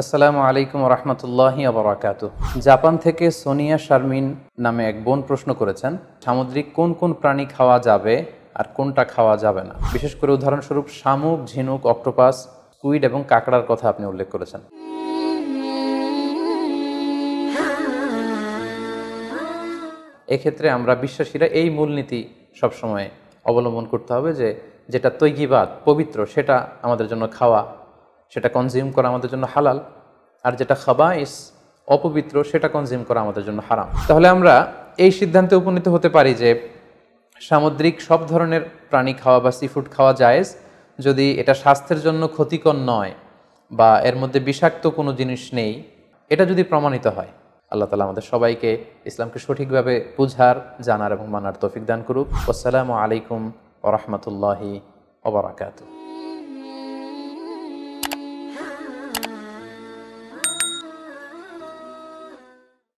আসসালামু আলাইকুম রহমতুল্লাহি আবরাকাতু। জাপান থেকে সোনিয়া শারমিন নামে এক বোন প্রশ্ন করেছেন, সামুদ্রিক কোন কোন প্রাণী খাওয়া যাবে আর কোনটা খাওয়া যাবে না। বিশেষ করে উদাহরণস্বরূপ শামুক, ঝিনুক, অক্টোপাস, স্কুইড এবং কাঁকড়ার কথা আপনি উল্লেখ করেছেন। এক্ষেত্রে আমরা বিশ্বাসীরা এই মূলনীতি সবসময় অবলম্বন করতে হবে যে যেটা তৈগিবাত পবিত্র সেটা আমাদের জন্য খাওয়া, সেটা কনজিউম করা আমাদের জন্য হালাল, আর যেটা খাবাইস অপবিত্র সেটা কনজিউম করা আমাদের জন্য হারাম। তাহলে আমরা এই সিদ্ধান্তে উপনীত হতে পারি যে সামুদ্রিক সব ধরনের প্রাণী খাওয়া বা সিফুড খাওয়া জায়েজ, যদি এটা স্বাস্থ্যের জন্য ক্ষতিকর নয় বা এর মধ্যে বিষাক্ত কোনো জিনিস নেই, এটা যদি প্রমাণিত হয়। আল্লাহ তাআলা আমাদের সবাইকে ইসলামকে সঠিকভাবে বুঝার, জানার এবং মানার তৌফিক দান করুক। আসসালামু আলাইকুম ওয়া রাহমাতুল্লাহি ওয়া বারাকাতুহু।